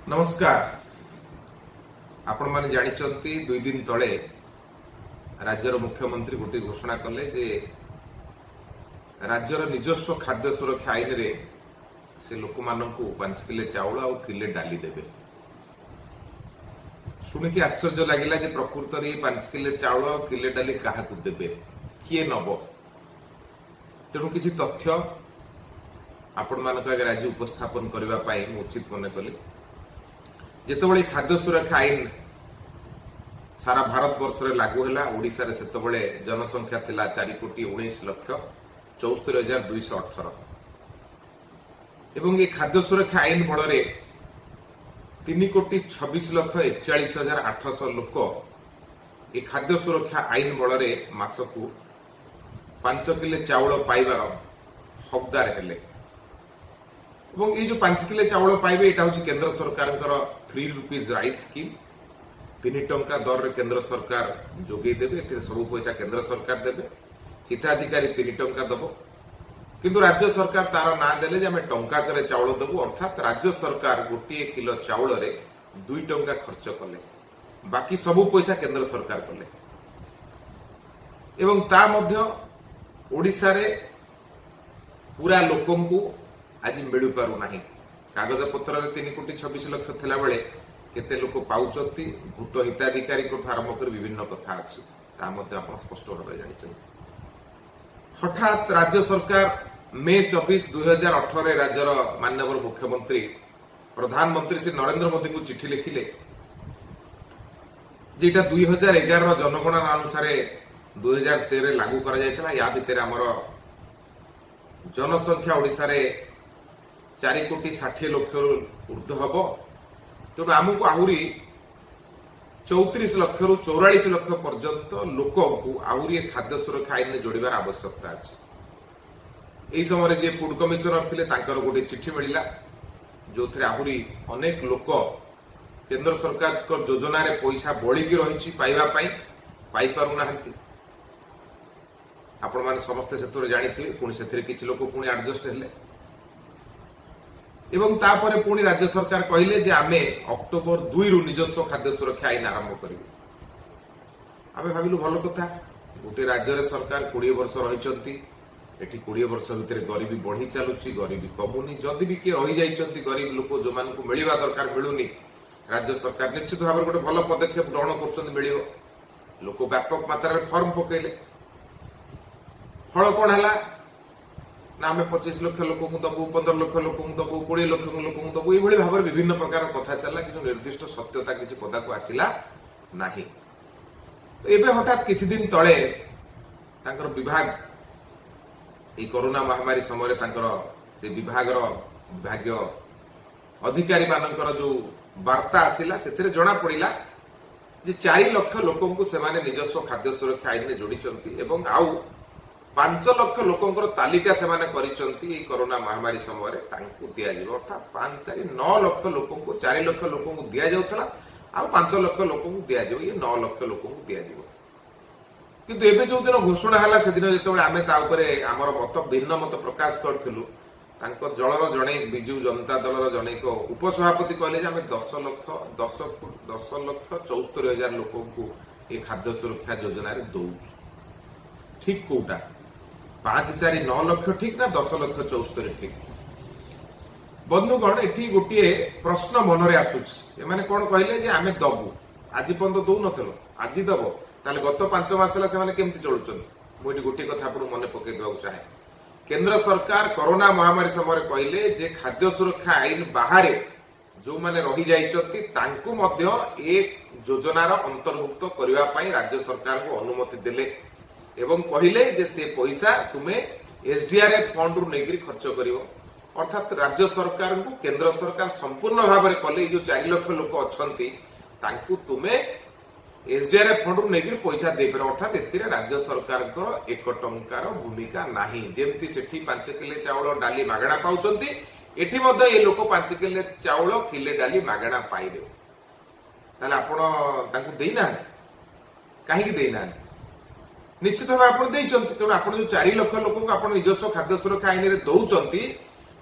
नमस्कार। आपण माने जानिचंती 2 दिन तले राज्यर मुख्यमंत्री गोटे घोषणा कले जे राज्यर निजस्व खाद्य सुरक्षा आईन रे से लोक मानकू 5 किलो चाउल और किले डाली देबे। शुणी की आश्चर्य लगिला जे प्रकृत रे 5 किलो चाउल और किले डाली काहा को देबे, किए नबो। तेणु किसी तथ्य आपण मानक आगे राज्य उपस्थापन करबा पाई उचित मने कली। जेतेबळे खाद्य सुरक्षा आईन सारा भारत वर्ष रे लागू हैला, ओडिसा रे सेतेबळे जनसंख्या थिला 4,19,74,218 एवं ये खाद्य सुरक्षा आईन बळ रे 3,26,41,800 लोक ये खाद्य सुरक्षा आईन बळ रे मासकू 5 किलो चाउल पाइबार हकदार हेले। এবং এই যে 5 কিলো চাউল পাইবে এটা হচ্ছে কেন্দ্র সরকারଙ୍କର 3 रुपीज রাইস স্কিম। 3 টঙ্কা দরে কেন্দ্র সরকার যোগাই দেবে, এতে সব পয়সা কেন্দ্র সরকার দেবে, হিতাধিকারী 3 টঙ্কা দেব। কিন্তু রাজ্য সরকার তার না দেলে যে আমি টঙ্কা করে চাউল দেবু, অর্থাৎ রাজ্য সরকার 1 কিলো চাউলরে 2 টঙ্কা খরচ কলে, বাকি সব পয়সা কেন্দ্র সরকার কলে। এবং তা মধ্য ওড়িশারে পুরা লোকଙ୍କୁ आज मिलु पारु नाही। कागज पत्र रे 3,26,00,000 थिला बेले केते लोक पाउचंती, भूत हिताधिकारी को आरंभ कर विभिन्न कथा अछि, ता मध्ये आपण स्पष्ट भाबे जानिछन। हठात राज्य सरकार मे 24, 2018 रे राज्यर माननीय मुख्यमंत्री प्रधानमंत्री श्री नरेंद्र मोदी को चिठी लिखिले जेटा 2011 रो जनगणना अनुसार 2013 लागू करा जायतला। या भितर हमर जनसंख्या ओडिसा रे 4,60,00,000 ऊर्ध्व हम। तेणु आमको आहरी 34 लाख रु 44 लाख पर्यंत लोक आहरी खाद्य सुरक्षा आईन जोड़ार आवश्यकता अच्छी। यही समय जे फूड कमिशनर थे गोटे चिठी मिला जो थे आहरी अनेक लोक केंद्र सरकार योजना रे पैसा बलिकी रही पाई पारु ना। आपण माने समस्ते से जानिथिबे, पुणी से किछि लोक पुणी एडजस्ट हेले एवं तापर पुणी राज्य सरकार कहले जे आमे अक्टोबर 2 रु निजस्व खाद्य सुरक्षा आईन आरंभ करिबे। आमे भाबिलु भल कथा, गोटे राज्य रे सरकार 20 वर्ष रहिचंती, एठी 20 वर्ष भितर गरीबी बढ़ी चलुची, गरीबी कमुनी। जदि भी के रही जाइचंती गरीब लोक जो मान को मिलिबा दरकार मिलुनी, राज्य सरकार निश्चित भाव गोटे भल पदक्षेप ग्रहण करचंती, मिलिबो। लोक व्यापक मात्रा रे फॉर्म पकेले, फल कोन हला ना आम 25 लाख लोक दबू, 15 लाख लोक दबू, 20 लाख लोक दबू, ये भाव में विभिन्न प्रकार कथा चलला कि निर्दिष्ट सत्यता किसी पदा को आसिला नाही। तो एबे हठात किछि दिन तळे तांकर विभाग ए कोरोना महामारी समय तांकर से विभागर विभागीय अधिकारी मानकर जो वार्ता आसिला सेथिरे जणा पड़िला जे 4 लाख लोकंकु सेमाने निजस्व खाद्य सुरक्षा आईन ने जोड़िचंती एवं आउ 5 लाख लोकंकर तालिका सेमाने करिचंती। कोरोना महामारी समय तांकु दिया जिवो, अर्थात 5 4 9 लाख लोकंकु 4 लाख लोकंकु दिया जाउथला, आ 5 लाख लोकंकु दिया जिवो, ये 9 लाख लोकंकु दिया जिवो। किंतु एबे जो दिन घोषणा हला से दिन जेतेबेले आमे ता ऊपर हमर मत भिन्न मत प्रकाश करथिलु, तांको जळर जणे बिजू जनता दलर जणे को उपसभापति कहले जे आमे 10,74,000 लोकंकु ए खाद्य सुरक्षा योजना रे दउ। ठीक कोटा 5 4 9 लाख ठीक ना 10,74,000 ठीक? बंधुगण एठी गोटे प्रश्न मन रे आसुछि, एमाने कोन कहले जे आमे दबु, आज पर्यंत दउ नथलो, आज दबो, ताले गत 5 मास हला सेमाने केमति चलुछन? मु एठी गोटे कथा आपन मने पके देबाउ चाहे। केंद्र सरकार कोरोना महामारी समय कहले जे खाद्य सुरक्षा आईन बाहरे जो माने रही जाइचंती तांकु मध्य एक योजनार अंतर्भुक्त करबा पई राज्य सरकार को अनुमति देले एवं कहले जे से पैसा तुमे एसडीआरएफ फंड रु नेगरी खर्च करिवो। अर्थात राज्य सरकार को केंद्र सरकार संपूर्ण भाव में कले जो 4 लाख लोक अछंती तांकु तुमे एसडीआरएफ फंड रु नेगरी पैसा दे पर, अर्थात एथिरे राज्य सरकार को 1 टंकार भूमिका नाही। जेमति सेठी 5 किलो चाउल डाली मागणा पाउचंती, एठी मध्य ए लोक 5 किलो चाउल किले डाली मागणा पाइबे। ताले आपण तांकु देइना काहे कि देइना? निश्चित भाव आप तेणु आप जो 4 लाख लोक निजस्व खाद्य सुरक्षा आईन दौरान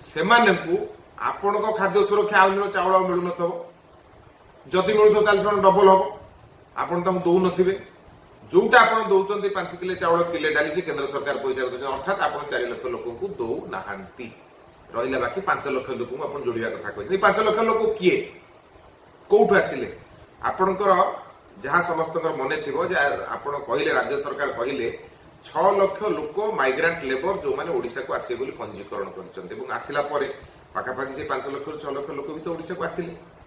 से खाद्य सुरक्षा आईन चाउल मिलू न जदि मिलुथो ताले से डबल हम आपण तक दौ नथिबे जोटा आपण दौचंती 5 किलो चाउल किले डाली से केंद्र सरकार पैसा दौचंती अर्थात आपण 4 लाख लोक को दौ नाहांती रहिला बाकी 5 लाख लोक को आपण जोड़िया कथा कहै 5 लाख लोक किए कोठु आसिले आपणकर जहां समस्त मन थी आपण कहले राज्य सरकार कहले 6 लाख लोक माइग्रेंट लेबर जो माने ओडिशा को आसे बोली पंजीकरण करछन्ते एवं आसिला परे पाखापाखि से 5 लाख 6 लाख लोक भी तो ओडिशा को आसिले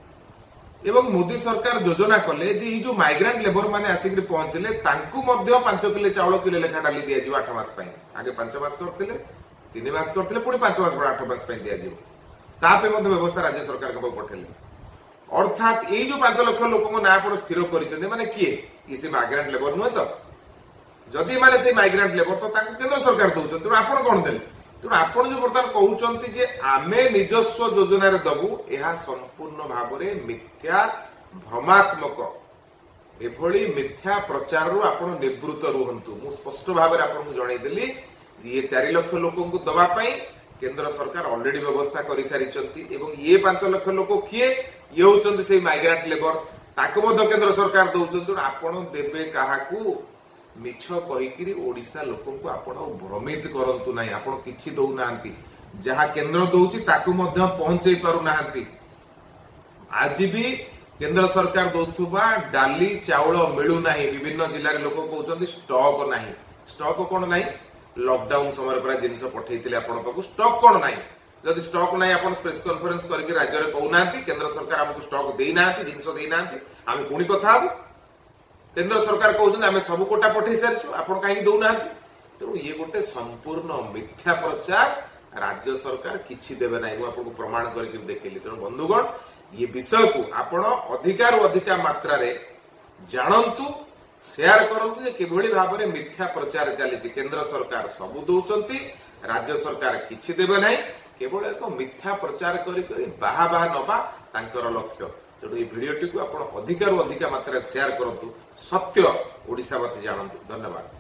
एवं मोदी सरकार योजना कले जे जो माइग्रेंट लेबर माने आसिक पहुंचले तांकु मध्य 5 किलो चाउल किलो लेखा डाली दिया जिवो 8 मास पई आगे 5 मास करथिले 3 मास करथिले पुणी 5 मास पर 8 मास पई दिया जिवो तापे मध्य व्यवस्था राज्य सरकार को पठेले अर्थात ये जो 5 लाख लोक ना आपण स्थिर करिसंदे माने किए ये से माइग्रेंट लेबर नुहे तो जदि माने से माइग्रेंट लेबर तो तांकु केंद्र सरकार दउछन तो आपण कोन देले तो आपण जो बर्तमान कहउचंती जे आमे निजस्व योजना रे दबु एहा संपूर्ण भाबरे मिथ्या भ्रमात्मक एभली मिथ्या प्रचार रु आपण निवृत्त रुहंतु मु स्पष्ट भाबरे आपण को जणाई देली ये 4 लाख लोक को दबा पई केंद्र सरकार ऑलरेडी व्यवस्था करि सारिचंती एवं ये 5 लाख लोक किए ये होचंती से माइग्रेंट लेबर ताको मध्य केंद्र सरकार दउचंती आपण देबे काहाकू मिछ कहीकि ओडिशा लोक को आपण भ्रमित करंतु नाही आपण किछि दउ नांती जहा केंद्र दउची ताकू मध्य पहुंचै पारु नांती आज भी केंद्र सरकार दउथुबा डाली चाउल मिलु नाही विभिन्न जिल्ला रे लोक कहउचंती स्टॉक नाही स्टॉक कोन नाही लॉकडाउन समय पर जिंस पठैतिले आपण पाकू स्टॉक कोन नाही जदि स्टॉक नाही आपण प्रेस कॉन्फ्रेंस करके राज्य रे कहउ नांती केंद्र सरकार हमकु स्टॉक देई नांती जिंस देई नांती आमे कोनी कथा हबो केंद्र सरकार कहते आम सब कोटा पठे सारी आप कहीं दौना तेणु ये गोटे संपूर्ण मिथ्या प्रचार राज्य सरकार किसी देवे ना आपको प्रमाण करके देखली तेणु बंधुगण ये विषय को आपण अधिकार अधिका मात्रा रे जानतु शेयर करंतु किभली भाव में मिथ्या प्रचार चली केंद्र सरकार सबू दौरान राज्य सरकार किसी देवे ना केवल एक मिथ्या प्रचार करी बाहा बाहा नवा तांकर लक्ष्य तेणु ये भिडियोटी को आप अधिकार अधिका मात्रा शेयर करंतु सत्य ओडिशावासी जानतु धन्यवाद।